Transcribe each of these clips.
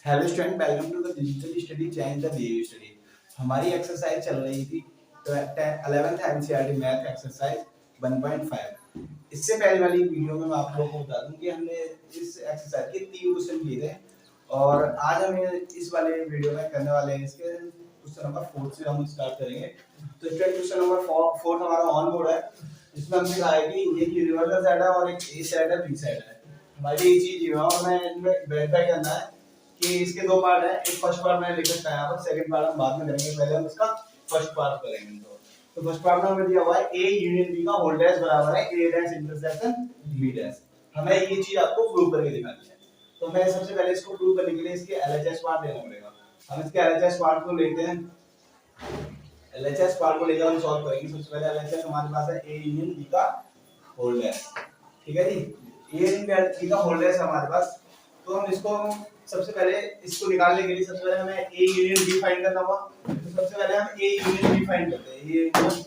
Hello student, welcome to the digital study channel the DU study. हमारी exercise चल रही थी 11th एनसीईआरटी मैथ एक्सरसाइज 1.5। इससे पहले वाली वीडियो में मैं आप लोगों को बता दूं कि हमने इस एक्सरसाइज के 3 क्वेश्चन किए थे और आज हम इस वाले वीडियो में करने वाले हैं इसके क्वेश्चन नंबर 4 से हम स्टार्ट करेंगे। तो स्टूडेंट क्वेश्चन नंबर 4 हमारा ऑन बोर्ड है। इसमें हमने कहा है कि एक यूनिवर्सल सेट है और एक ए सेट है, बी सेट है। हमारी ये चीज ये और मैं इनमें वेरीफाई करना है कि इसके दो पार्ट है। एक फर्स्ट पार्ट मैंने लिख रखा है यहाँ पर, सेकंड पार्ट हम बाद में करेंगे, पहले हम इसका फर्स्ट पार्ट करेंगे। तो फर्स्ट पार्ट में हमें दिया हुआ है a यूनियन b का होल डैश बराबर है a dash intersection b dash. हमें ये चीज आपको प्रूव करके दिखानी है। तो मैं सबसे पहले इसको प्रूव करने के लिए इसके एलएचएस पार्ट लेना पड़ेगा। हम इसके एलएचएस पार्ट को लेते हैं। एलएचएस पार्ट को लेकर हम सॉल्व करेंगे। सबसे पहले एलएचएस हमारे पास है a यूनियन b का होल डैश। ठीक है जी, a यूनियन b का होल डैश हमारे पास। तो हम इसको सबसे पहले इसको निकालने के लिए सबसे पहले हमें a यूनियन b फाइंड करना होगा। तो सबसे पहले हम a यूनियन b फाइंड करते हैं।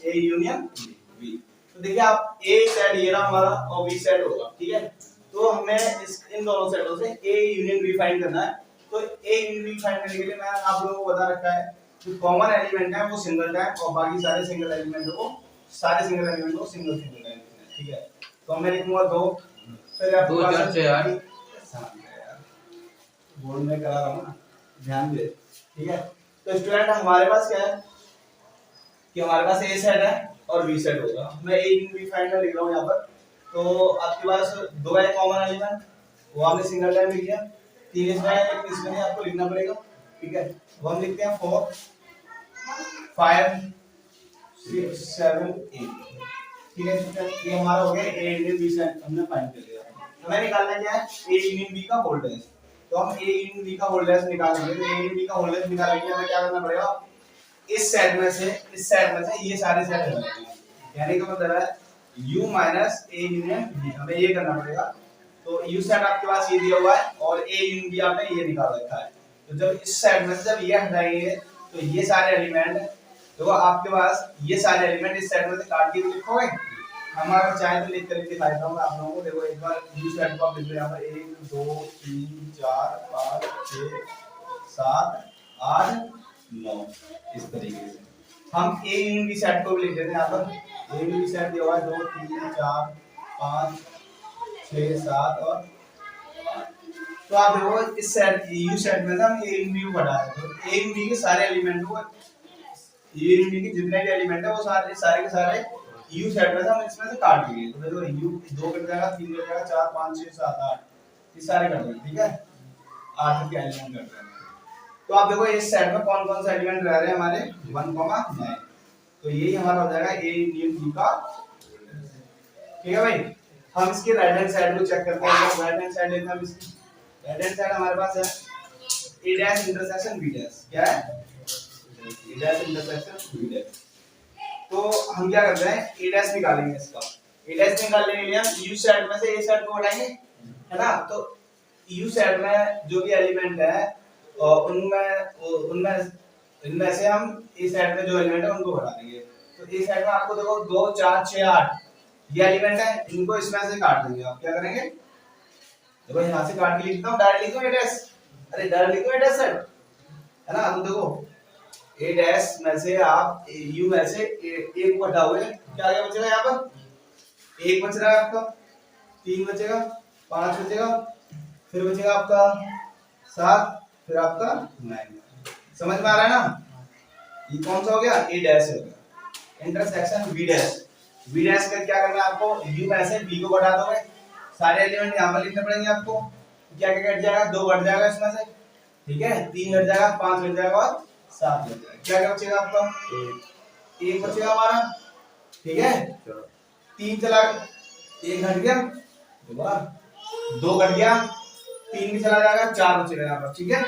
a union b। तो देखिए आप a सेट ये रहा हमारा और b सेट होगा। ठीक है, तो हमें इन दोनों सेटों से a यूनियन b फाइंड करना है। तो a यूनियन b फाइंड करने के लिए मैंने आप लोगों को बता रखा है जो कॉमन एलिमेंट है वो सिंगल टाइम और बाकी सारे सिंगल एलिमेंट को सिंगल टाइम। ठीक है, तो मैं लिखूंगा 2। फिर आप 2 4 6 8 बोर्ड में करा रहा हूँ ना, ध्यान दे। ठीक है, तो स्टूडेंट हमारे पास क्या है कि हमारे पास ए सेट है और बी सेट होगा। मैं ए इन बी फाइंड कर लिख रहा हूँ यहाँ पर। तो आपके पास दो है कॉमन एलिमेंट, वो आपने सिंगल टाइम लिख दिया। 3 इसमें है, लेकिन इसमें आपको लिखना पड़ेगा। ठीक है, वो हम लिखते हैं 4 5 6 7 8। ठीक है, ये हमारा हो गया ए यूनियन बी सेट हमने फाइंड कर लिया। हमें निकालना क्या है ए यूनियन बी का होल डैश। तो हम a इन b का होल डैश निकालेंगे। तो a इन b का होल डैश निकालने के लिए हमें क्या करना पड़ेगा, इस सेट में से ये सारे सेट हटाने। यानी कि मतलब है u minus a union b, हमें ये करना पड़ेगा। तो u सेट आपके पास ये दिया हुआ है और a यूनियन b आपने ये निकाल रखा है। तो जब इस सेट में से जब ये हटाएंगे तो ये सारे एलिमेंट, तो आपके पास ये सारे एलिमेंट इस सेट में से काट के लिखोगे। हमारा चाहे तो लिख कर दिखा देता हूं आप लोगों को। देखो एक बार यू सेट को आप लिख लो यहाँ पर 1 2 3 4 5 6 7 8 9 इस तरीके से। हम ए यूनियन बी सेट को भी लिख देते हैं यहाँ पर। ए यूनियन बी सेट दिया हुआ है 2 3 4 5 6 7 और 8। तो आप देखो इस सेट यू सेट में हम ए यूनियन बी को हटा दें तो ए यूनियन बी के सारे एलिमेंट को, ए यूनियन बी के जितने भी एलिमेंट है वो सारे के सारे u सेट में से हम इसमें से काट दिए। तो देखो u 2 कट जाएगा, 3 कट जाएगा, 4 5 6 7 8 ये सारे कट गए। ठीक है, 8 के एलिमेंट कट गए। तो आप देखो इस सेट में कौन कौन से एलिमेंट रह रहे हैं हमारे 1,9। तो यही हमारा हो जाएगा a यूनियन b का। ठीक है भाई, हम इसके राइट हैंड साइड को चेक करते हैं। राइट हैंड साइड लेते हैं। इसकी राइट हैंड साइड हमारे पास है a dash intersection b dash. क्या है a dash intersection b dash. तो हम क्या करते हैं a डैश निकालेंगे। इसका a डैश निकालने के लिए हम u सेट में से a सेट को हटाएंगे, है ना। तो u सेट में जो भी एलिमेंट है उनमें इनमें से हम a सेट में जो एलिमेंट है उनको हटा देंगे। तो a सेट में आपको देखो 2 4 6 8 ये एलिमेंट है, इनको इसमें से काट देंगे। आप क्या करेंगे, देखो यहां से काट के लिखता हूं, डायरेक्ट लिखो a डैश। अरे डायरेक्ट लिखो a डैश सेट, है ना। तो देखो a डैश में से आप u में से a को हटाओगे, क्या आगे बचेगा यहाँ पर 1 बच रहा है आपका, 3 बचेगा, 5 बचेगा, फिर बचेगा आपका 7, फिर आपका 9। समझ में आ रहा है ना। ये कौन सा हो गया a डैश हो गया। Intersection b dash. b dash का क्या करना है आपको, u में से b को हटा दोगे, सारे एलिमेंट यहाँ पर लिखने पड़ेंगे आपको। क्या क्या कट जाएगा, 2 कट जाएगा इसमें से। ठीक है, 3 कट जाएगा, 5 कट जाएगा और 7 बच जाएगा। क्या क्या बचेगा आपका 1 बचेगा हमारा। ठीक है, 3 चला, 1 घट गया, 2 घट गया, 3 भी चला जाएगा, 4 बचेगा यहाँ पर। ठीक है,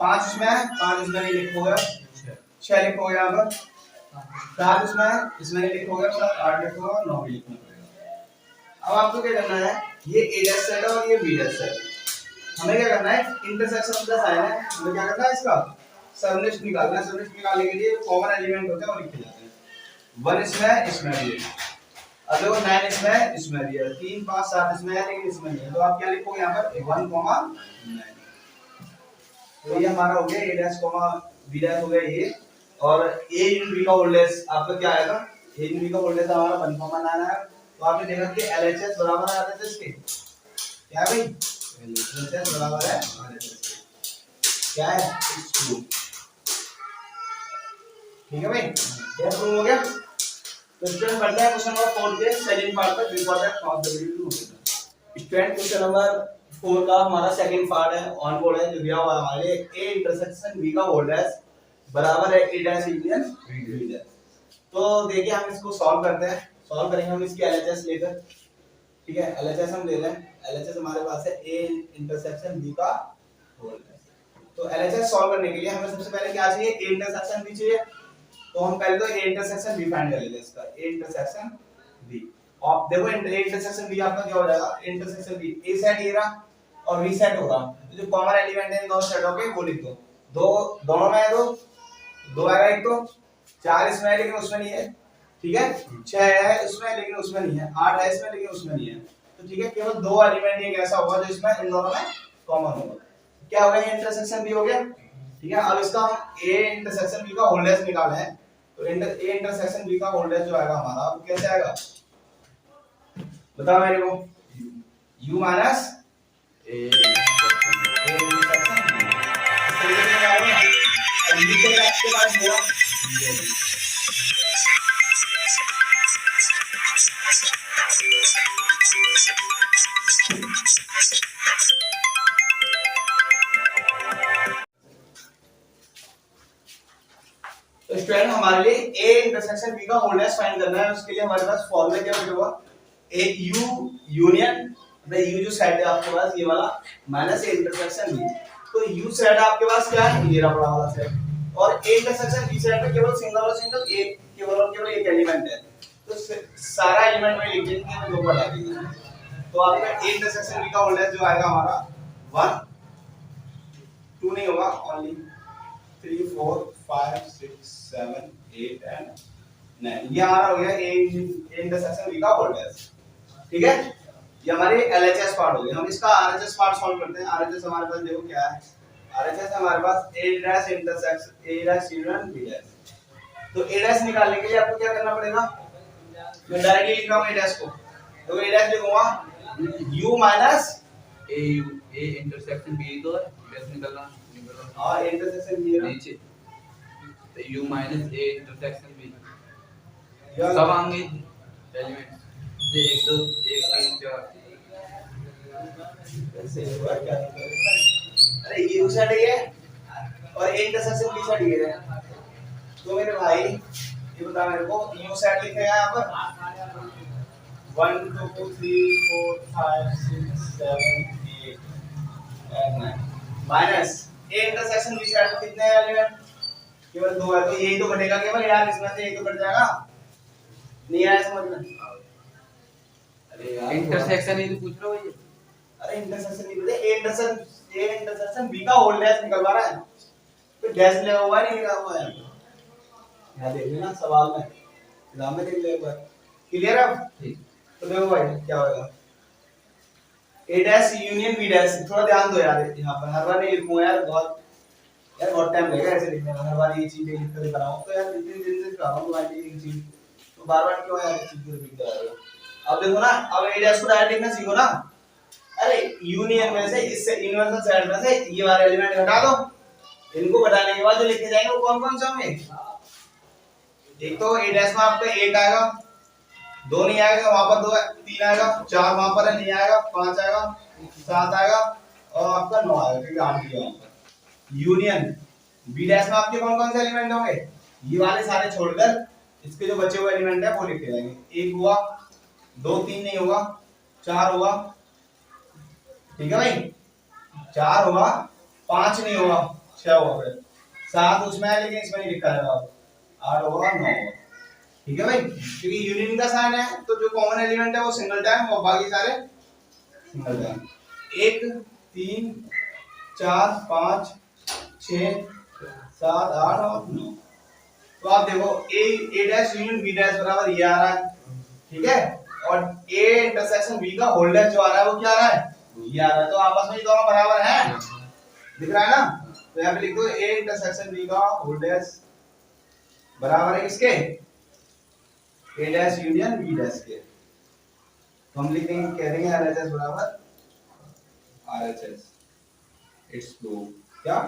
5 इसमें है, 5 इसमें नहीं लिखोगे, 6 लिखोगे यहाँ पर, 7 इसमें नहीं लिखोगे, 8 लिखोगे, 9 भी लिखना पड़ेगा। अब आपको क्या करना है, ये a डैश सेट है और ये b डैश सेट है। हमें क्या करना है, इंटरसेक्शन का साइन है, हमें क्या करना है इसका सबनेट निकालना है। सबनेट निकालने के लिए कॉमन एलिमेंट होते हैं वो लिखे जाते हैं। 1 इसमें भी है, अब देखो 9 इसमें भी है, 3 5 7 इसमें है लेकिन इसमें नहीं है। तो आप क्या लिखोगे यहाँ पर 1,9। तो ये हमारा हो गया ए डैश कॉमा बी डैश हो गया ये, और ए इन बी का वोल्टेज आपका क्या आएगा, ए इन बी का वोल्टेज हमारा 1,9 है। तो आपने देखा कि एलएचएस बराबर है आरएचएस के, क्या है भाई, एलएचएस बराबर है आरएचएस के, क्या है, ठीक है भाई, ये प्रूव हो गया। तो स्टूडेंट बढ़ते हैं क्वेश्चन नंबर 4 के सेकंड पार्ट पर, before that possibility student question number 4 का हमारा सेकंड पार्ट है, ऑन बोर्ड है, जो दिया हुआ है हमारे ए इंटरसेक्शन बी का वोल्टेज बराबर है ए डैश यूनियन बी डैश। तो देखिए हम इसको सॉल्व करते हैं, सॉल्व करेंगे हम इसकी एलएचएस लेकर, ठीक है, एलएचएस हम ले लें, एलएचएस हमारे पास है ए इंटरसेक्शन बी का वोल्टेज। तो एलएचएस सॉल्व करने के लिए हमें सबसे पहले क्या चाहिए, ए इंटरसेक्शन बी चाहिए। तो हम पहले तो ए इंटरसेक्शन बी फाइंड कर लेंगे, इसका ए इंटरसेक्शन बी। आप देखो ए इंटरसेक्शन बी आपका क्या हो जाएगा, इंटरसेक्शन बी ए सेट ये रहा और बी सेट होगा, तो जो कॉमन एलिमेंट है इन दोनों सेटों के वो लिख दो, दो दोनों में है, दो आएगा, एक तो 4 इसमें है लेकिन उसमें नहीं है, ठीक है, 6 है इसमें लेकिन उसमें नहीं है, 8 है इसमें लेकिन उसमें नहीं है, तो ठीक है, केवल 2 एलिमेंट एक ऐसा होगा जो इसमें इन दोनों में कॉमन होगा, क्या हो गया, इंटरसेक्शन बी हो गया, ठीक है। अब इसका हम ए इंटरसेक्शन बी का वोल्टेज निकालना है, तो ए इंटरसेक्शन बी का वोल्टेज जो आएगा हमारा वो कैसे आएगा, बताओ मेरे को, u minus a intersection b, इस तरीके से निकालेंगे। अब u से आपके पास होगा तो स्टूडेंट हमारे लिए ए इंटरसेक्शन बी का वोल्टेज फाइंड करना है, उसके लिए हमारे पास फॉर्मूला क्या होगा, एक यू यूनियन यू जो सेट है आपके पास ये वाला माइनस ए इंटरसेक्शन बी, तो यू सेट आपके पास क्या है, ये रहा बड़ा वाला सेट, और ए इंटरसेक्शन बी सेट में केवल सिंगल और सिंगल एक, केवल और केवल एक एलिमेंट है, तो सारा एलिमेंट में लिख देंगे, दो बढ़ा देंगे, तो आपका ए इंटरसेक्शन बी का वोल्टेज जो आएगा हमारा 1 2 नहीं होगा, ओनली 3 4 5 6 7 8 एंड 9, ये हमारा हो गया ए इंटरसेक्शन बी का वोल्टेज, ठीक है, ये हमारे एलएचएस पार्ट हो गया। हम इसका आरएचएस पार्ट सॉल्व करते हैं। आरएचएस हमारे पास देखो क्या है, आरएचएस हमारे पास A dash intersection A dash union B dash, तो ए डैश निकालने के लिए आपको क्या करना पड़ेगा, मैं डायरेक्टली लिख रहा हूं ए डैश को, तो ए डैश लिखूंगा u minus a intersection b तो डैश निकलना हां इंटरसेक्शन बी नीचे, तो u minus a intersection b सब आएंगे एलिमेंट, ये 1 2 1 3 4 ऐसे हुआ क्या, अरे u सेट है और ए इंटरसेक्शन बी सेट ये है, तो मेरे भाई ये बता मेरे को u सेट लिखे हैं यहां पर 1 2 3 4 5 6 7 8 9 minus a intersection b set कितने एलिमेंट, केवल 2 है, तो यही तो बनेगा केवल यार, इसमें से यही तो कट जाएगा, नहीं आया समझ में, अरे यार इंटरसेक्शन ही तो पूछ रहा हूं ये, अरे इंटरसेक्शन नहीं बोले, ए इंटरसेक्शन बी का वोल्टेज निकलवा रहा है, तो डैश लगा हुआ नहीं लिखा हुआ है, यहां देख लेना सवाल में, एग्जाम में देख ले एक बार, क्लियर है, ठीक, तो देखो भाई क्या होगा, ए डैश यूनियन बी डैश, थोड़ा ध्यान दो यार, यहां पर हर बार नहीं लिखूंगा यार, बहुत टाइम लगेगा ऐसे लिखने में, हर बार ये चीज लिख कर कराऊं, तो यार इतने दिन से कर रहा हूं भाई ये चीज, तो बार-बार क्यों यार इस चीज को रिपीट कर रहे हो। अब देखो ना, अब ए डैश को डायरेक्ट लिखना सीखो ना, अरे यूनियन में से इससे यूनिवर्सल सेट में से ये वाले एलिमेंट हटा दो, इनको घटाने के बाद जो लिखे जाएंगे वो कौन कौन से होंगे, एक तो ए डैश में आपका 1 आएगा, 2 नहीं आएगा वहां पर 2 है, 3 आएगा, 4 वहां पर नहीं आएगा, 5 आएगा, 7 आएगा और आपका 9 आएगा, क्योंकि 8 दिया वहां पर। यूनियन बी डैश में आपके कौन कौन से एलिमेंट होंगे, ये वाले सारे छोड़कर इसके जो बचे हुए एलिमेंट है वो लिखे जाएंगे, 1 हुआ, 2 3 नहीं होगा, 4 हुआ, ठीक है भाई, 4 हुआ, 5 नहीं होगा, 6 होगा, फिर 7 उसमें है लेकिन इसमें नहीं लिखा है, 8 होगा, 9 होगा, ठीक है भाई, क्योंकि यूनियन का साइन है तो जो कॉमन एलिमेंट है वो सिंगल टाइम और बाकी सारे सिंगल टाइम, 1 3 4 5 6 7 8 और 9, तो आप देखो ए डैश यूनियन बी डैश बराबर ये आ रहा है, ठीक है, और ए इंटरसेक्शन बी का वोल्टेज जो आ रहा है वो क्या आ रहा है, ये आ रहा है, तो आपस में ये दोनों बराबर हैं, दिख रहा है ना, तो यहाँ पे लिख दो ए इंटरसेक्शन बी का होल डैश बराबर है किसके, ए डैश यूनियन बी डैश के। तो हम लिख देंगे, कह देंगे आरएचएस बराबर आरएचएस इट्स ट्रू क्या,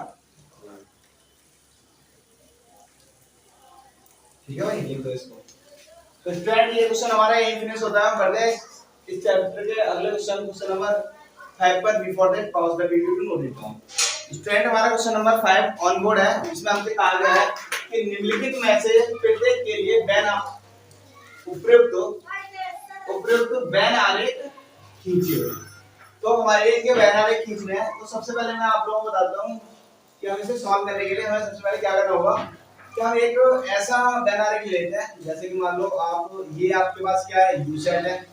ठीक है भाई, लिख दो इसको। तो स्टूडेंट ये क्वेश्चन हमारा यही फिनिश होता है। हम बढ़ते हैं इस चैप्टर के अगले क्वेश्चन, क्वेश्चन नंबर 5 पर। Before that pause the video to note it down. Student हमारा क्वेश्चन नंबर 5 ऑन बोर्ड है। इसमें हमसे कहा गया है कि निम्नलिखित में से प्रत्येक के लिए बैन उपयुक्त बैन आरेख खींचिए। तो हमारे लिए बैन आरेख खींचने हैं। तो सबसे पहले मैं आप लोगों को बताता हूं कि हम इसे सॉल्व करने के लिए हमें सबसे पहले क्या करना होगा कि हम एक ऐसा बैन आरेख लेते हैं, जैसे कि मान लो आप, ये आपके पास क्या है, यू सेट है,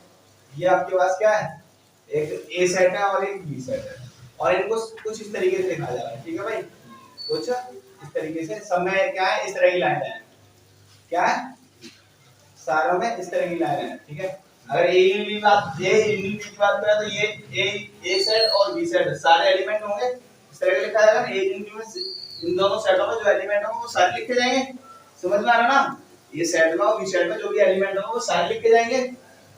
ये आपके पास क्या है, एक ए सेट है और एक बी सेट है, और इनको कुछ इस तरीके से लिखा जा रहा है, ठीक है भाई, कुछ इस तरीके से। सब में क्या है, इस तरह की लाइन है, क्या है, सारों में इस तरह की लाइन है, ठीक है। अगर ए यूनियन की बात करें तो ये ए सेट और बी सेट सारे एलिमेंट होंगे, इस तरह से लिखा जाएगा। ए यूनियन में इन दोनों सेटों में जो एलिमेंट होंगे वो सारे लिखे जाएंगे, समझ में आ रहा है ना। ये सेट में और बी सेट में जो भी एलिमेंट होंगे वो सारे लिखे जाएंगे,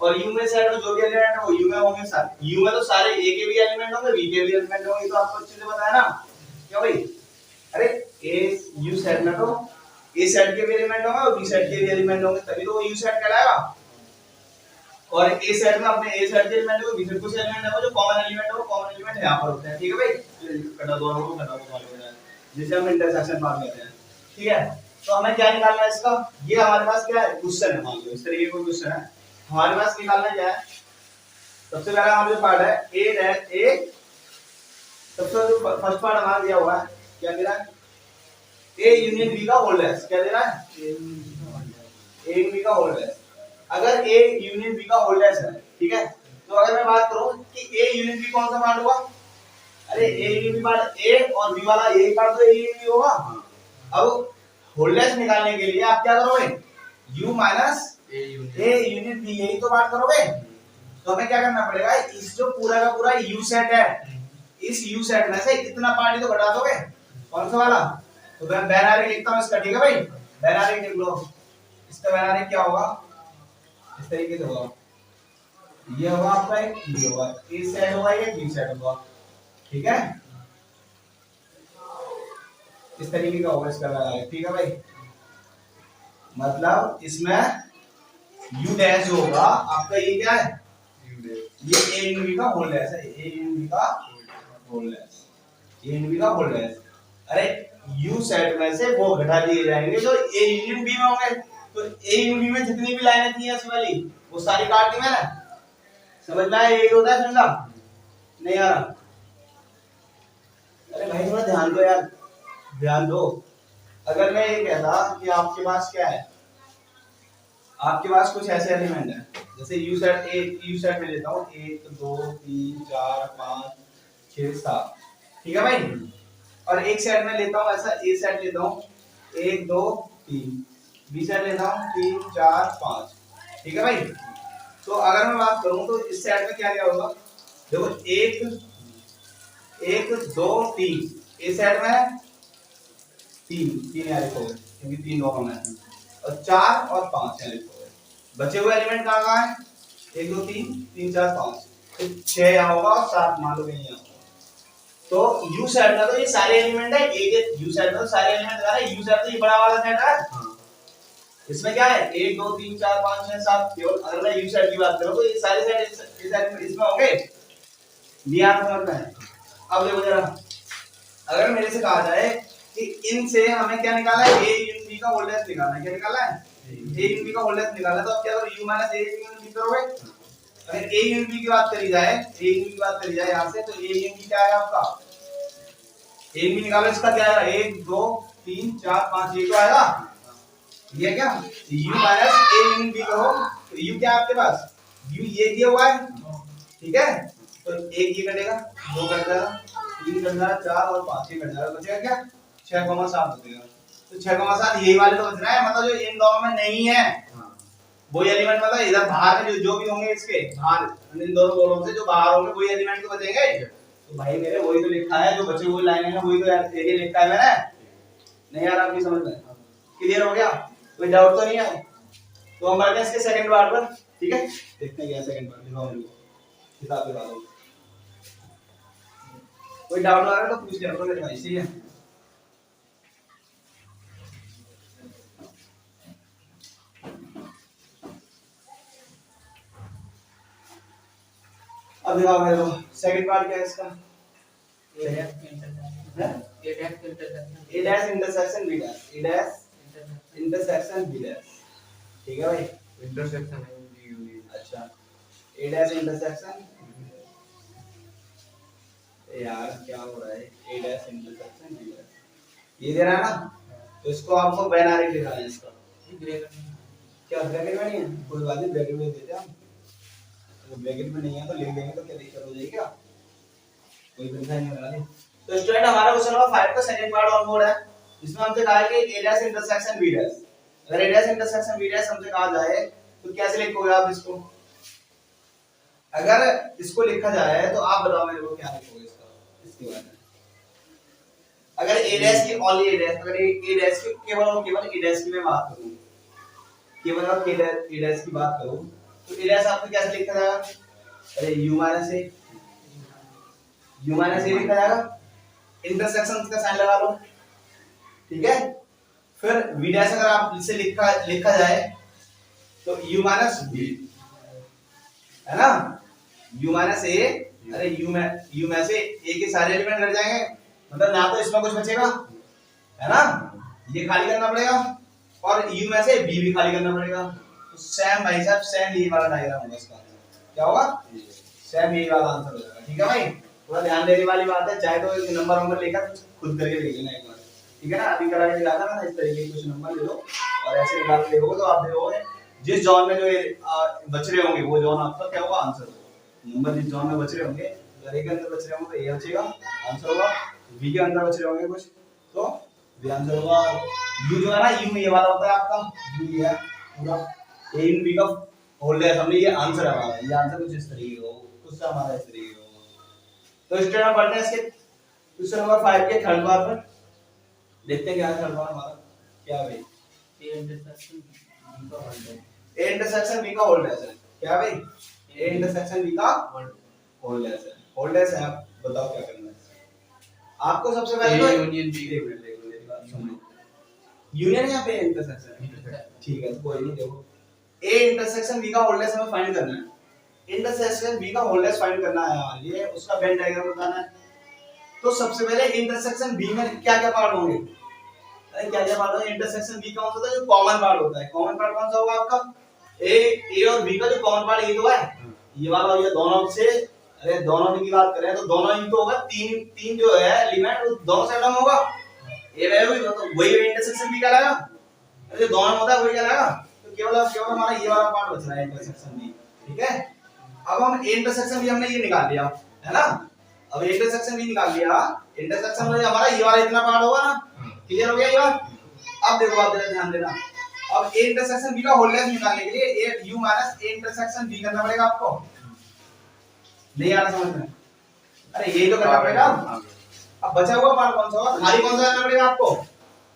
और यू में सेट में जो भी एलिमेंट है वो यू में होंगे सारे। यू में तो सारे ए के भी एलिमेंट होंगे, बी के भी एलिमेंट होंगे, तो आपको अच्छे से पता है ना क्यों भाई। अरे ए यू सेट में तो ए सेट के भी एलिमेंट होंगे और बी सेट के भी एलिमेंट होंगे, तभी तो वो यू सेट कहलाएगा। और ए सेट में अपने ए सेट के एलिमेंट को बी सेट कुछ एलिमेंट है वो जो कॉमन एलिमेंट है वो कॉमन एलिमेंट यहां पर होते हैं, ठीक है भाई। कटा दोनों को कटा दो, जिसे हम इंटरसेक्शन बात कहते हैं, ठीक है। तो हमें क्या निकालना है इसका, ये हमारे पास क्या है, क्वेश्चन है, मान लो इस तरीके का क्वेश्चन है हमारे पास। निकालना क्या है, सबसे पहला हमारे जो पार्ट है ए डैश ए, सबसे जो फर्स्ट पार्ट हमारा दिया हुआ है क्या दे रहा है, ए यूनियन बी का होल डैश, क्या दे रहा है, ए यूनियन बी का होल डैश। अगर ए यूनियन बी का होल डैश है, ठीक है, तो अगर मैं बात करूं कि ए यूनियन बी कौन सा पार्ट होगा, अरे a union b part a और बी वाला यही पार्ट तो ए यूनियन बी होगा। अब होल डैश निकालने के लिए आप क्या करोगे, u minus a union b, यही तो बात करोगे। तो हमें क्या करना पड़ेगा, इस जो पूरा का पूरा u सेट है, इस u सेट में से इतना पार्ट ही तो घटा दोगे, कौन सा वाला। तो मैं बैन आरेख लिखता हूं इसका, ठीक है भाई, बैन आरेख लिख लो। इसका बैन आरेख क्या होगा, इस तरीके से होगा, ये होगा आपका एक, ये होगा ए सेट होगा, ये बी सेट होगा, ठीक है, इस तरीके का होगा इसका बैन आरेख, ठीक है भाई। मतलब इसमें u डैश जो होगा आपका, ये क्या है, ये a इन b का होल डैश है, a इन b का whole dash, a in b का होल डैश। अरे u सेट में से वो घटा दिए जाएंगे जो a यूनियन b में होंगे। तो a यूनियन b में जितनी भी लाइनें थी ऐसी वाली वो सारी काट दी मैंने, समझ में आया, यही होता है समझा नहीं आ रहा। अरे भाई थोड़ा ध्यान दो यार, ध्यान दो। अगर मैं ये कहता कि आपके पास क्या है, आपके पास कुछ ऐसे एलिमेंट है, जैसे यू सेट में लेता हूँ 1 2 3 4 5 6 7, ठीक है भाई। और एक सेट में लेता हूँ ऐसा, ए सेट लेता हूँ 1 2 3, बी सेट लेता हूँ 3 4 5, ठीक है भाई। तो अगर मैं बात करूँ तो इस सेट में क्या क्या होगा, देखो 1 2 3, ए सेट में 3 यार लिखो, क्योंकि 3 रो में है, और 4 और 5 यार लिखो। बचे हुए एलिमेंट कहाँ है, 1 2 3 3 4 5, तो 6 यहाँ होगा और 7 मान लो कहीं यहाँ। तो यू सेट में तो ये सारे एलिमेंट है, एक यू सेट में तो सारे एलिमेंट आ रहे हैं, यू सेट तो ये बड़ा वाला सेट है। इसमें क्या है 1 2 3 4 5 6 7, केवल अगर मैं यू सेट की बात करूं तो ये सारे सेट इस सेट इसमें होंगे, ध्यान समझना है। अब देखो जरा, अगर मेरे से कहा जाए कि इनसे हमें क्या निकालना है, a यूनियन b का होल डैश निकालना है, क्या निकालना है, a यूनियन b का होल डैश निकालना है। तो अब क्या करो, u minus a union b करोगे। अगर a यूनियन b की बात करी जाए, a यूनियन की बात करी जाए यहां से, तो a यूनियन b क्या है आपका, a यूनियन निकालो, इसका क्या आएगा 1 2 3 4 5, ये तो आएगा, ये क्या u minus a union b करो, तो u क्या है आपके पास, u ये दिया हुआ है, ठीक है। तो एक ये कटेगा, 2 कट जाएगा, 3 कट जाएगा, 4 और 5 ये कट जाएगा, बचेगा क्या 6,7 बचेगा। तो 6,7 यही वाले तो बच रहा है, मतलब जो इन दोनों में नहीं है वही एलिमेंट, मतलब इधर बाहर में जो भी होंगे इसके बाहर, इन दोनों गोलों से जो बाहर होंगे वही एलिमेंट तो बचेंगे। तो भाई मेरे वही तो लिखा है, जो बचे हुए लाइन है वही तो एरिया लिखा है मैंने। नहीं यार आपकी समझ में क्लियर हो गया, कोई डाउट तो नहीं है? तो हम बढ़ते हैं इसके सेकंड पार्ट पर, ठीक है? देखते हैं क्या सेकंड पार्ट, दिखाओ मेरे को किताब दिखा दो। कोई डाउट आ रहा है तो पूछ लिया करो मेरे भाई, सही है? अब दिखाओ मेरे को सेकंड पार्ट क्या है इसका? A dash intersection A dash intersection B dash, A dash intersection B dash, ठीक है भाई? intersection है यूनियन। अच्छा, A dash intersection, यार क्या हो रहा है? A dash intersection B dash, ये दे रहा है ना? तो इसको आपको बाइनरी दिखाना है इसका। क्या ब्रैकेट में नहीं है? कोई बात नहीं, ब्रैकेट में देते हैं हम। तो ब्रैकेट में नहीं है तो लिख देंगे तो क्या दिक्कत हो जाएगी क्या? कोई परेशानी नहीं होगा। तो स्टूडेंट हमारा क्वेश्चन नंबर 5 का सेकंड पार्ट ऑन बोर्ड है। इसमें हमसे कहा है कि A dash intersection B dash. अगर A dash intersection B dash हमसे कहा जाए तो कैसे लिखोगे आप इसको? अगर इसको लिखा जाए तो आप बताओ मेरे को क्या लिखोगे इसके बारे में? अगर A डैश की ओनली A डैश, अगर A डैश की केवल और केवल A डैश की मैं बात करूं, केवल और A डैश की बात करूं तो A डैश आपको कैसे लिखा जाएगा? अरे U माइनस A लिखा जाएगा, इंटरसेक्शन का साइन लगा लो, ठीक है? फिर V डैश अगर आप इसे लिखा जाए तो U माइनस B, है ना? U माइनस A, अरे U में से A के सारे एलिमेंट हट जाएंगे, मतलब ना तो इसमें कुछ बचेगा, है ना? ये खाली करना पड़ेगा और U में से B भी खाली करना पड़ेगा। तो सेम भाई साहब सेम ये वाला डायग्राम होगा इसका। क्या होगा? सेम यही वाला आंसर हो जाएगा, ठीक है भाई? थोड़ा ध्यान देने वाली बात है, चाहे तो एक नंबर लेकर खुद करके देख लेना एक बार, ठीक है ना? अभी करा के दिखाता ना इस तरीके के कुछ नंबर ले लो और ऐसे निकाल के देखोगे तो आप देखोगे जिस जॉन में जो बच रहे होंगे वो जॉन आपका क्या होगा? आंसर होगा। नंबर जिस जॉन में बच रहे होंगे, अगर ए के अंदर बच रहे होंगे तो ए बचेगा, आंसर होगा। बी के अंदर बच रहे होंगे कुछ तो बी आंसर होगा। यू जो है ना, यू ये वाला होता है आपका, यू ये है पूरा ए इन बी का होल है, हमने ये आंसर है हमारा, ये आंसर कुछ इस तरीके का हो, कुछ सा हमारा इस तरीके का होगा। तो स्टूडेंट पढ़ते हैं इसके क्वेश्चन नंबर 5 के थर्ड पार्ट पर, देखते हैं क्या है थर्ड पार्ट हमारा। क्या भाई? A intersection B का होल है। A इंटरसेक्शन B का होल डैश है। क्या भाई? A इंटरसेक्शन B का होल डैश है। होल डैश है, आप बताओ क्या करना है? आपको सबसे पहले तो यूनियन B यूनियन या पे इंटरसेक्शन, ठीक है? तो कोई नहीं, देखो A इंटरसेक्शन B का होल डैश हमें फाइंड करना है। इंटरसेक्शन B का होल डैश फाइंड करना है हमारे लिए, उसका वेन डायग्राम बताना है। तो सबसे पहले इंटरसेक्शन B में क्या क्या पार्ट होंगे? अरे क्या क्या पार्ट होंगे? इंटरसेक्शन B का कौन सा होता है? जो कॉमन पार्ट होता है। कॉमन पार्ट कौन सा होगा आपका? A और B का जो कॉमन पार्ट ये तो है, ये वाला और ये दोनों से, अरे दोनों की बात करें तो दोनों ही तो होगा, तीन जो है एलिमेंट वो दोनों साइड में होगा। ए वैल्यू तो वही इंटरसेक्शन B का लगा, अरे जो दोनों होता है वही क्या लगा? तो केवल हमारा ये वाला पार्ट बच रहा है इंटरसेक्शन B, ठीक है? अब हम इंटरसेक्शन B हमने ये निकाल लिया, है ना? अब इंटरसेक्शन B निकाल लिया, इंटरसेक्शन में हमारा ये वाला इतना पार्ट होगा ना, क्लियर हो गया ये बात? अब देखो आप जरा ध्यान देना, अब A इंटरसेक्शन B का होल डैश निकालने के लिए A U minus A intersection B करना पड़ेगा आपको। नहीं आ रहा समझ में? अरे यही तो करना पड़ेगा। अब बचा हुआ पार्ट कौन सा होगा? खाली कौन सा करना पड़ेगा आपको?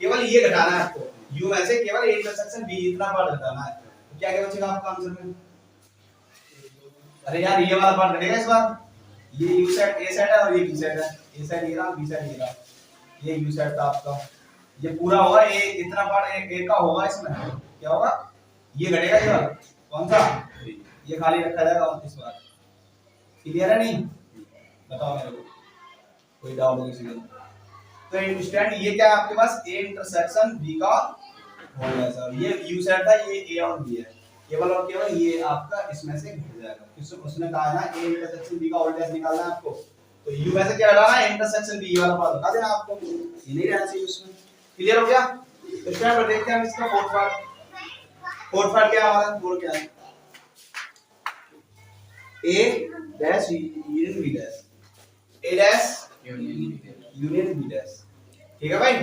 केवल ये घटाना है आपको, U में से केवल A इंटरसेक्शन B इतना पार्ट घटाना है। तो क्या क्या बचेगा आपका आंसर में? अरे यार ये वाला पार्ट घटेगा इस बार, ये U सेट A सेट है और ये B सेट है, A सेट ये रहा, B सेट ये रहा, ये U सेट था आपका, ये पूरा होगा A, इतना पार्ट A का होगा, इसमें क्या होगा? ये घटेगा ये वाला कौन सा? ये खाली रखा जाएगा इस बार। क्लियर है नहीं? बताओ मेरे को, कोई डाउट हो किसी को? तो स्टूडेंट ये क्या है आपके पास? A इंटरसेक्शन B का होल डैश है, ये U सेट था, ये A और B है, केवल और केवल ये आपका इसमें से घट जाएगा, क्योंकि उसने कहा है ना A इंटरसेक्शन B का होल डैश निकालना है आपको, तो U में से क्या हटाना है? इंटरसेक्शन B वाला पार्ट हटा देना आपको, ये नहीं रहना चाहिए उसमें। क्लियर हो गया? तो स्टूडेंट पर देखते हैं हम इसका फोर्थ पार्ट। फोर्थ पार्ट क्या है हमारा? फोर्थ क्या है? A dash union B dash, A dash union B dash, ठीक है भाई?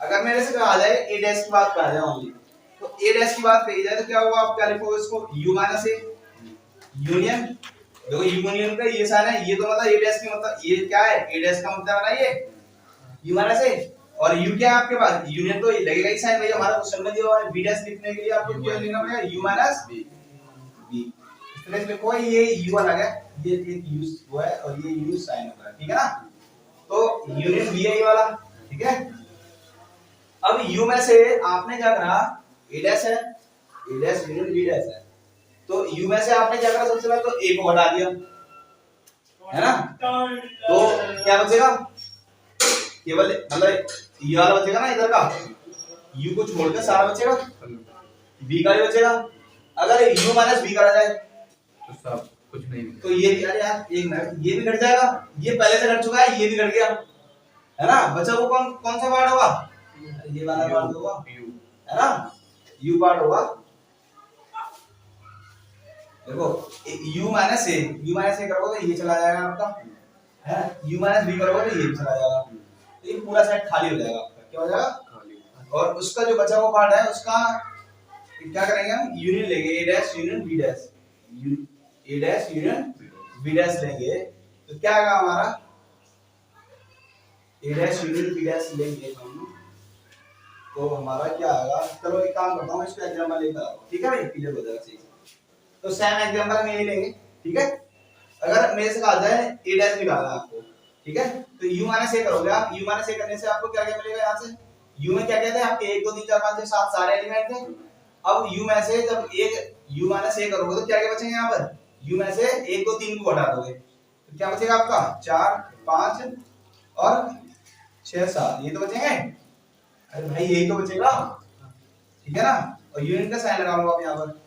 अगर मेरे से कहा जाए A डैश की बात कहा जाए ओनली, तो A डैश की बात कही जाए तो क्या होगा? आप क्या लिखोगे इसको? U माइनस A यूनियन देखो यूनियन का ये साइन है, ये तो मतलब ए डैश की मतलब ये क्या है, ए डैश का मतलब है ना ये यू माइनस ए, और यू क्या है आपके पास, यूनियन तो लगेगा ही साइन, भाई हमारा क्वेश्चन में दिया हुआ है बी डैश लिखने के लिए आपको क्या लिखना पड़ेगा, यू माइनस बी। बी। इसलिए लिखो ये यू अलग है, ये एक यू हुआ है और ये यू साइन होगा, ठीक है ना। तो यूनियन बी है ये वाला, ठीक है। अब यू में से आपने क्या करा, ए डैश है, ए डैश यूनियन बी डैश है, तो यू में से आपने क्या करा, सबसे पहले तो ए को हटा दिया, है ना, तो क्या बचेगा, केवल मतलब ये वाला बचेगा ना इधर का, u को छोड़ के सारा बचेगा, b का ही बचेगा। अगर u माइनस b करा जाए तो सब कुछ नहीं तो ये भी, अरे यार एक मिनट, ये भी घट जाएगा, ये पहले से घट चुका है, ये भी घट गया, है ना, बचा वो कौन कौन सा पार्ट होगा, ये वाला पार्ट होगा, है ना, u पार्ट होगा। देखो u माइनस a करोगे तो ये चला जाएगा आपका, है, u माइनस b करोगे तो ये भी चला जाएगा, तो ये पूरा सेट खाली हो जाएगा आपका, क्या हो जाएगा खाली, और उसका जो बचा हुआ पार्ट है उसका क्या करेंगे हम, यूनियन लेंगे, ए डैश यूनियन बी डैश, ए डैश यूनियन बी डैश लेंगे, तो क्या आएगा हमारा, ए डैश यूनियन बी डैश लेंगे हम, तो हमारा क्या आएगा, चलो एक काम करता हूं, इसका एग्जांपल लेकर आता हूं, ठीक है भाई, क्लियर हो जाएगा सही से। तो सेम एग्जांपल में ये लेंगे, ठीक है। अगर मेरे से कहा जाए ए डैश निकालना है आपको, ठीक है, तो u माइनस a करोगे आप, u माइनस a करने से आपको क्या क्या मिलेगा, यहाँ से u में क्या क्या थे आपके 1 2 3 4 5 6 7 सारे एलिमेंट थे। अब u में से जब एक u माइनस a करोगे तो क्या क्या बचेंगे, यहाँ पर u में से 1 2 3 को हटा दोगे तो क्या बचेगा आपका 4 5 और 6 7, ये तो बचेंगे, अरे भाई यही तो बचेगा, ठीक है ना। और यूनियन का साइन लगाऊंगा अब यहाँ पर,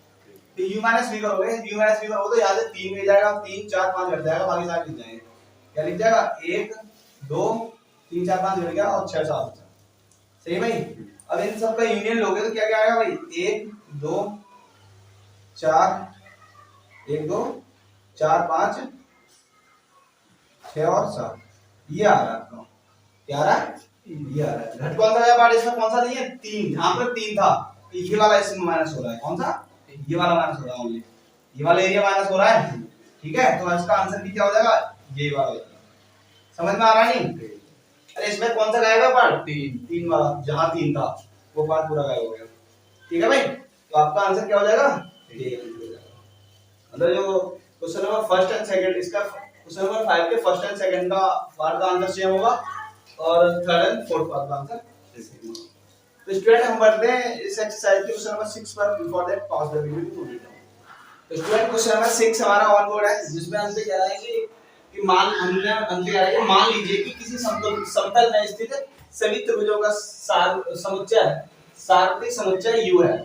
तो u माइनस v करोगे, u माइनस v करोगे तो यहाँ से 3 मिल जाएगा, 3 4 5 घट जाएगा, बाकी सारे लिख जाएंगे, क्या लिख जाएगा 1 2 3 4 5 घट गया और 6 7 बचा, सही भाई। अब इन सब का यूनियन लोगे तो क्या क्या आएगा भाई, 1 2 4 1 2 4 5 6 और 7, ये आ रहा है आपका, क्या आ रहा है, ये आ रहा है। घट कौन सा है पार्ट इसमें, कौन सा नहीं है, 3, यहाँ पर 3 था, ये वाला इसमें माइनस हो रहा है, कौन सा, ये वाला माइनस हो रहा है ओनली, ये वाला एरिया माइनस हो रहा है, ठीक है। तो इसका आंसर भी क्या हो जाएगा, ये वाला, समझ में आ रहा है नहीं, अरे इसमें कौन सा गायब है पार्ट, 3 वाला, जहां 3 था वो पार्ट पूरा गायब हो गया, ठीक है भाई। तो आपका आंसर क्या हो जाएगा, ये हो जाएगा। मतलब जो question number first and second, इसका क्वेश्चन नंबर 5 के फर्स्ट एंड सेकंड का पार्ट का आंसर सेम होगा और थर्ड एंड फोर्थ पार्ट का आंसर सेम होगा। तो स्टूडेंट हम बढ़ते हैं इस एक्सरसाइज के क्वेश्चन नंबर 6 पर, before that pause the video to read. तो स्टूडेंट क्वेश्चन नंबर 6 हमारा ऑन बोर्ड है, जिसमें हमसे कह रहा है कि मान हमने हमसे कह रहा है कि मान लीजिए कि किसी समतल में स्थित सभी त्रिभुजों का समुच्चय सार्वत्रिक समुच्चय u है,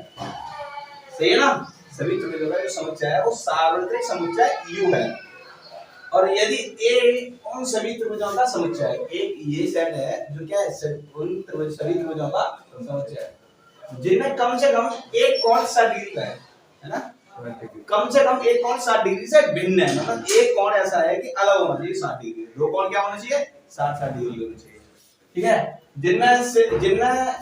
सही है ना, सभी त्रिभुजों का जो समुच्चय है वो सार्वत्रिक समुच्चय u है, और यदि a उन सभी त्रिभुजों का समुच्चय है, एक ये सेट है जो क्या है, उन सभी त्रिभुजों का समुच्चय है जिनमें कम से कम एक कोण 60 डिग्री का है ना, कम से कम एक कोण 60 डिग्री से भिन्न है, मतलब एक कोण ऐसा है कि अलग होना चाहिए 60 डिग्री, दो कोण क्या होना चाहिए 60 डिग्री होना चाहिए, ठीक है। जिनमें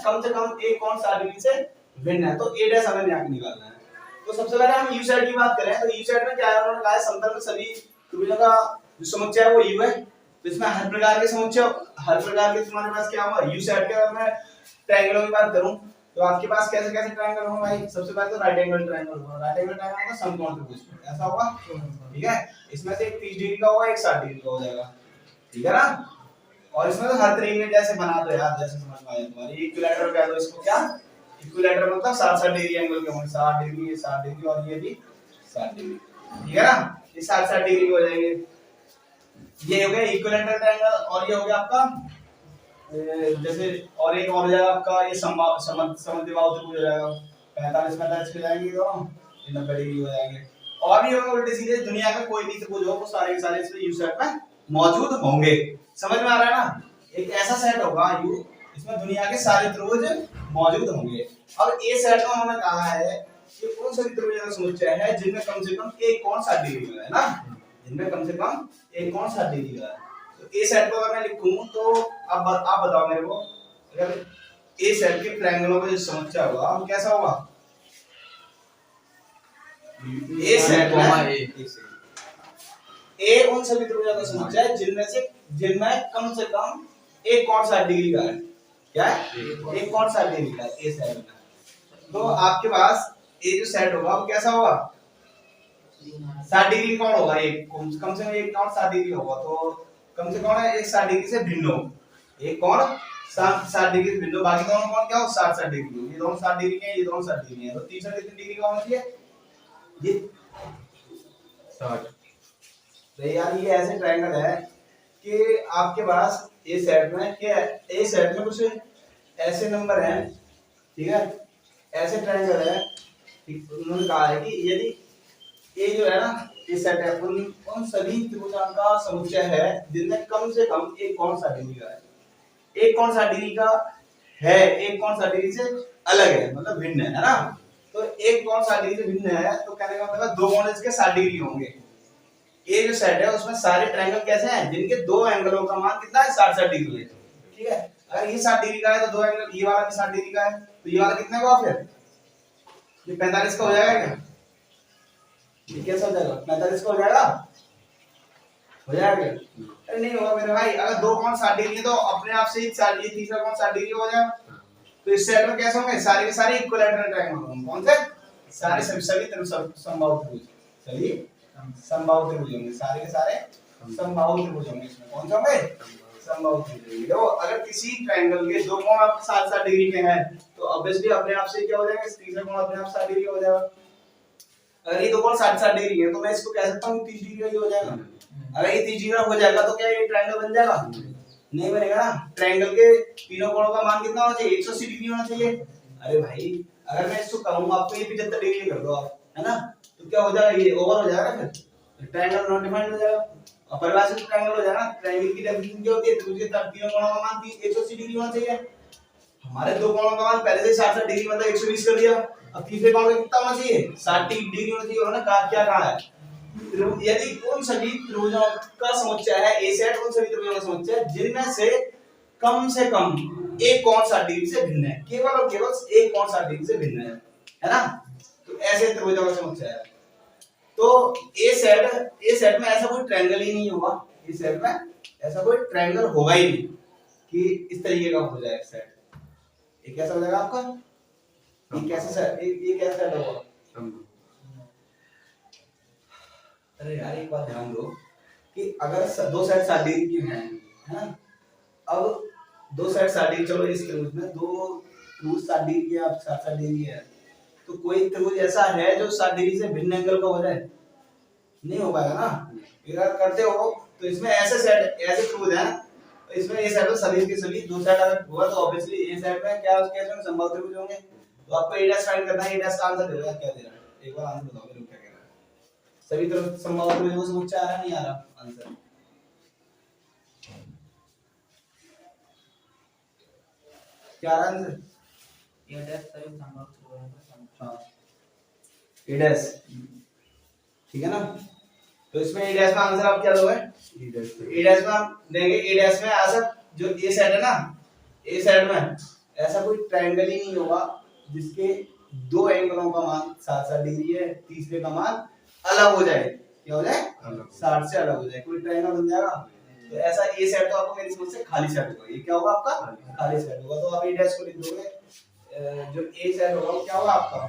कम से कम एक कोण 60 डिग्री से भिन्न है, तो a डैश हमें यहाँ निकालना है। तो सबसे पहले हम u सेट की बात करें, तो u सेट में क्या है, उन्होंने कहा है समतल में सभी त्रिभुजों का जो समुच्चय है वो u है, तो इसमें हर प्रकार के समुच्चय, हर प्रकार के तुम्हारे पास क्या होगा u सेट के। अगर मैं ट्रायंगलों की बात करूं तो आपके पास कैसे कैसे ट्रायंगल होंगे भाई, सबसे पहले तो राइट एंगल ट्रायंगल होगा, राइट एंगल ट्रायंगल होगा समकोण त्रिभुज, ऐसा होगा, ठीक है। इसमें से एक 30 डिग्री का होगा, एक 60 डिग्री का हो जाएगा, ठीक है ना। और इसमें तो हर तरीके जैसे बना दो यार, जैसे समझ में आए तुम्हारी, इक्विलैटरल कह दो इसको, क्या इक्विलैटरल मतलब 60 डिग्री एंगल के होंगे, 60 डिग्री, ये 60 डिग्री और ये भी 60 डिग्री, ठीक है ना, ये 60 डिग्री हो जाएंगे। ये हो गया इक्विलैटरल ट्रायंगल, और ये हो गया आपका जैसे, और एक और हो जाएगा आपका ये समद्विबाहु त्रिभुज हो जाएगा, 45 में टच हो जाएंगे दोनों, ये 90 डिग्री हो जाएंगे। और भी होगा उल्टे सीधे, दुनिया का कोई भी त्रिभुज हो वो सारे के सारे इसमें यू सेट में मौजूद होंगे, समझ में आ रहा है ना। एक ऐसा सेट होगा यू, इसमें दुनिया के सारे त्रिभुज मौजूद होंगे। अब ए सेट में हमने कहा है कि उन सभी त्रिभुजों का समुच्चय है जिनमें कम से कम एक कोण 60 डिग्री का है ना, जिनमें कम से कम एक कोण 60 डिग्री का है। तो ए सेट को अगर मैं लिखूं तो अब आप बताओ मेरे को, अगर ए सेट के ट्रायंगलों का जो समुच्चय होगा वो कैसा होगा, ए सेट ए उन सभी त्रिभुजों का समुच्चय है जिनमें कम से कम एक कोण 60 डिग्री का है। क्या है? एक कोण 60 डिग्री का ए सेट में। तो आपके पास ये जो सेट होगा वो कैसा होगा? 60 डिग्री कोण होगा, एक कम से कम एक कोण 60 डिग्री होगा। तो कम से कम एक 60 डिग्री से भिन्न हो, एक कोण 60 डिग्री से भिन्न हो, बाकी दोनों कोण क्या हो 60 डिग्री हो। ये दोनों 60 डिग्री के हैं, ये दोनों 60 डिग्री हैं, तो तीसरा कितनी डिग्री का होना चाहिए? ये 60। तो यार ये ऐसे ट्रायंगल है कि आपके पास ए सेट में क्या है, ए सेट में कुछ ऐसे नंबर हैं, ठीक है, ऐसे ट्रायंगल है, ठीक। उन्होंने कहा है कि यदि ये जो है ना ये सेट है उन सभी त्रिभुजों का समुच्चय है जिनमें कम से कम एक कोण 60 डिग्री का है। एक कोण 60 डिग्री का है, एक कोण 60 डिग्री से अलग है, मतलब भिन्न है ना। तो एक कोण 60 डिग्री से भिन्न है तो कहने का मतलब दो कोण इसके 60 डिग्री होंगे। ये जो सेट है उसमें सारे ट्रायंगल कैसे हैं जिनके दो एंगलों का मान कितना है 60 डिग्री है, ठीक है। अगर ये 60 डिग्री का है तो दो एंगल ये वाला भी 60 डिग्री का है, तो ये वाला कितने का फिर ये 45 का हो जाएगा क्या? ये कैसा हो जाएगा? 45 का हो जाएगा, हो जाएगा? अरे नहीं होगा मेरे भाई। अगर दो कोण 60 डिग्री है तो अपने आप से ही ये तीसरा कोण 60 डिग्री हो जाएगा। तो इस सेट में कैसे होंगे? सारे के सारे इक्विलैटरल ट्रायंगल होंगे। कौन से? सारे सभी समबाहु त्रिभुज, सभी समबाहु त्रिभुज होंगे, सारे के सारे समबाहु त्रिभुज होंगे। इसमें कौन सा होंगे? समबाहु त्रिभुज। देखो अगर किसी ट्रायंगल के दो कोण आप 60 डिग्री के हैं तो ऑब्वियसली अपने आप से क्या हो जाएगा? तीसरा कोण अपने आप 60 डिग्री हो जाएगा। अगर ये दो कोण 60 डिग्री है तो मैं इसको कह सकता हूं 30 डिग्री का ही हो जाएगा। अगर ये 30 डिग्री का हो जाएगा तो क्या ये ट्रायंगल बन जाएगा? नहीं बनेगा ना। ट्रायंगल के तीनों कोणों का मान कितना होना चाहिए? 180 डिग्री होना चाहिए। अरे भाई अगर मैं इसको कहूंगा आपको ये 75 डिग्री कर दो आप, है ना, तो क्या हो जाएगा? ये ओवर हो जाएगा, फिर ट्रायंगल नॉट डिफाइंड हो जाएगा और परिभाषित ट्रायंगल हो जाएगा। ट्रायंगल की डेफिनेशन क्या होती है? त्रिभुज के तीनों कोणों का मान 180 डिग्री होना चाहिए। हमारे दो कोणों का मान पहले से 60 डिग्री मतलब 120 कर दिया। अब तीसरे कोण का कितना होना चाहिए? 60 डिग्री होना चाहिए। उन्होंने कहा क्या कहा है? यदि उन सभी त्रिभुजों का समुच्चय है ए सेट, उन सभी त्रिभुजों का समुच्चय जिनमें से कम एक कोण 60 डिग्री से भिन्न है, केवल और केवल एक कोण 60 डिग्री से भिन्न है ना। तो ऐसे त्रिभुजों का समुच्चय है। तो ए सेट में ऐसा कोई ट्रायंगल ही नहीं होगा। ए सेट में ऐसा कोई ट्रायंगल होगा ही नहीं कि इस तरीके का हो जाए सेट। ये कैसा हो जाएगा आपका? ये कैसे सेट, ये कैसा सेट होगा? अरे यार एक बात ध्यान दो कि अगर दो सेट 60 डिग्री के हैं, है ना, अब दो सेट 60 डिग्री, चलो इस त्रिभुज में दो त्रिभुज 60 डिग्री के आप 60 डिग्री है, तो कोई त्रिभुज ऐसा है जो 60 डिग्री से भिन्न एंगल का हो जाए? नहीं हो पाएगा ना। अगर करते हो तो इसमें ऐसे त्रिभुज है, इसमें ये सेट सभी के सभी दो सेट अगर हुआ तो ऑब्वियसली ए सेट में क्या केस में समबाहु त्रिभुज होंगे। तो आपको ए डैश फाइंड करना है। ए डैश का आंसर देगा, क्या दे रहा है? एक बार आंसर बताओ मेरे को क्या कह रहा है। सभी तरफ समबाहु त्रिभुजों का समुच्चय आ रहा है, नहीं आ रहा आंसर? क्या आ रहा है आंसर? ए डैश सभी समबाहु त्रिभुजों का समुच्चय। हां ए डैश, ठीक है ना। तो इसमें ए डैश का आंसर आप क्या दोगे? ए डैश में आप देंगे, ए डैश में ऐसा जो ए सेट है ना, ए सेट में ऐसा कोई ट्रायंगल ही नहीं होगा जिसके दो एंगलों का मान 60 डिग्री है, तीसरे का मान अलग हो जाए। क्या हो जाए? 60 से अलग हो जाए, कोई ट्रायंगल बन जाएगा। तो ऐसा ए सेट तो आपको मेरी समझ से खाली सेट होगा। ये क्या होगा आपका? खाली सेट होगा। तो आप ए डैश को लिख दोगे, जो ए सेट होगा वो क्या होगा आपका?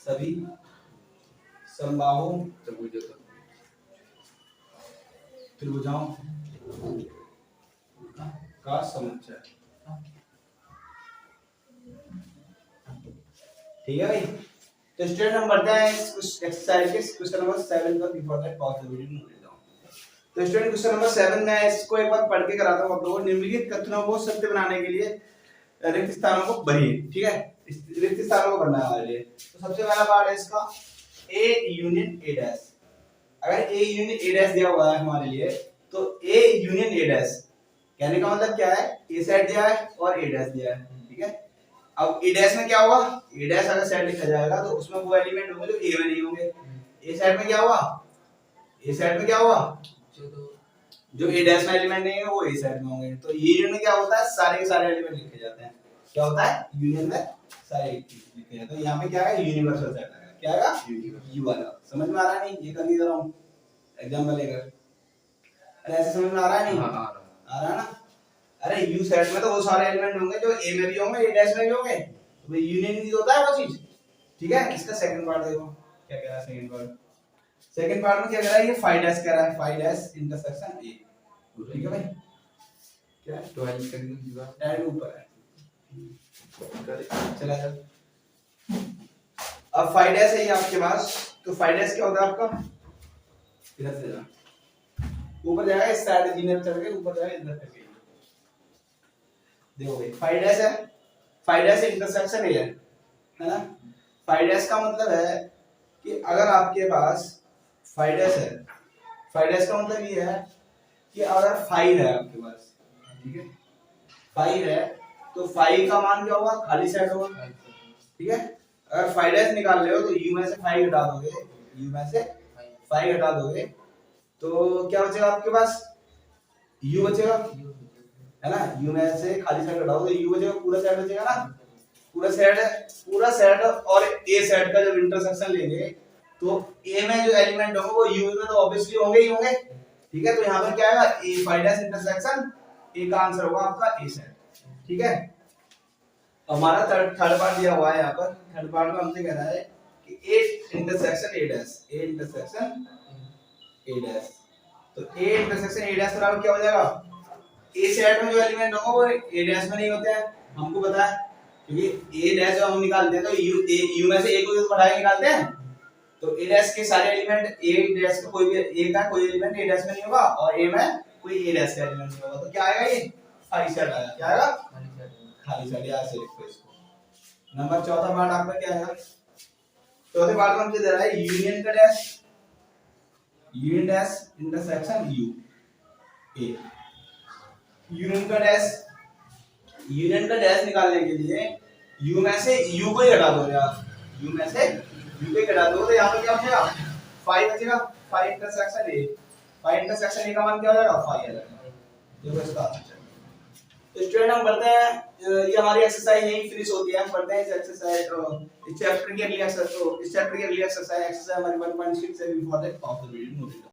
सभी समबाहु त्रिभुजों का समुच्चय। ठीक है भाई। तो स्टूडेंट हम बढ़ते हैं इस एक्सरसाइज के क्वेश्चन नंबर 7 पर। Before that pause the video note down. तो स्टूडेंट क्वेश्चन नंबर 7 में इसको एक बार पढ़ के कराता हूं आप लोगों को। निम्नलिखित कथनों को सत्य बनाने के लिए रिक्त स्थानों को भरिए। ठीक है, रिक्त स्थानों को भरना है हमारे लिए। तो सबसे पहला पार्ट है इसका ए यूनियन ए डैश। अगर ए यूनियन ए डैश दिया हुआ है हमारे लिए तो ए यूनियन ए डैश कहने का मतलब क्या है? ए सेट दिया है और ए डैश दिया है, ठीक है। अब ए डैश में क्या होगा? ए डैश अगर सेट लिखा जाएगा तो उसमें वो एलिमेंट होंगे जो ए में नहीं होंगे। ए सेट में क्या हुआ? ए सेट में क्या हुआ? जो ए डैश में एलिमेंट नहीं है वो ए सेट में होंगे। तो यूनियन में क्या होता है? सारे के सारे एलिमेंट लिखे जाते हैं। क्या होता है? यूनियन में सारे लिखे जाते हैं। यहाँ पे क्या है? यूनिवर्सल सेट है। क्या है? यू वाला। समझ में आ रहा है? नहीं ये कर नहीं दे रहा हूँ, एग्जांपल लेकर। अरे ऐसे समझ में आ रहा है नहीं? हाँ आ रहा आ रहा है ना? अरे यू सेट में तो वो सारे एलिमेंट होंगे जो ए में भी होंगे, ए डैश में भी होंगे, तो यूनियन ही होता है वो चीज। ठीक है, इसका सेकंड पार्ट देखो क्या कह रहा है। सेकंड पार्ट में क्या कह रहा है, ये 5 डैश कह रहा है, 5 डैश इंटरसेक्शन ए। ठीक है भाई, क्या है 12 सेकंड की बात डायरेक्ट ऊपर है। चला जा। अब 5 डैश है ये आपके पास, तो 5 डैश क्या होता है आपका, इधर से जा ऊपर जाएगा, इस साइड जीने चढ़ के ऊपर जाएगा इधर करके। देखो भाई 5 डैश है, 5 डैश इंटरसेक्शन है ना। 5 डैश का मतलब है कि अगर आपके पास 5 डैश है, 5 डैश का मतलब ये है कि अगर 5 है आपके पास, ठीक है 5 है, तो 5 का मान क्या होगा, खाली सेट होगा। ठीक है, अगर 5 डैश निकाल रहे हो तो u में से 5 हटा दोगे, u में से 5 हटा दोगे तो क्या बचेगा आपके पास, u बचेगा, है ना। u में से खाली सेट हटाओ तो u बचेगा, पूरा सेट बचेगा ना। पूरा सेट और a सेट का जब इंटरसेक्शन लेंगे तो a में जो एलिमेंट होंगे वो u में तो ऑब्वियसली होंगे ही होंगे। ठीक है, तो यहाँ पर क्या आएगा, a 5 डैश इंटरसेक्शन a का आंसर होगा आपका a सेट। ठीक है, हमारा थर्ड पार्ट दिया हुआ है यहाँ पर। थर्ड पार्ट में हमसे कह रहा है कि a intersection a dash, a intersection a dash, तो a इंटरसेक्शन a डैश बराबर क्या हो जाएगा, a सेट में जो एलिमेंट होगा वो a डैश में नहीं होते हैं, हमको पता है, क्योंकि a डैश जब हम निकालते हैं तो u में से a को बढ़ा के निकालते हैं, तो a डैश के सारे एलिमेंट a डैश का कोई भी a का कोई एलिमेंट a डैश में नहीं होगा और a में कोई a डैश का एलिमेंट नहीं होगा, तो क्या आएगा, ये खाली सेट आएगा। क्या आएगा, खाली सेट। याद से लिखो इसको। नंबर चौथा पार्ट आपका क्या है, चौथे पार्ट में हमसे दे रहा है यूनियन का dash, union dash intersection u a। Union का डैश निकालने के लिए u में से u को ही हटा दो यार, u में से u को ही हटा दो तो यहाँ पर क्या बचेगा, 5 बचेगा, 5 इंटरसेक्शन a, 5 इंटरसेक्शन a का मान क्या हो जाएगा, 5 आ जाएगा। देखो इसका आंसर। तो स्टूडेंट हम पढ़ते हैं, ये हमारी एक्सरसाइज यही फिनिश होती है। हम पढ़ते हैं इस एक्सरसाइज, इस चैप्टर की अगली एक्सरसाइज, हमारी 1.6 से इंपॉर्टेंट ऑफ द वीडियो।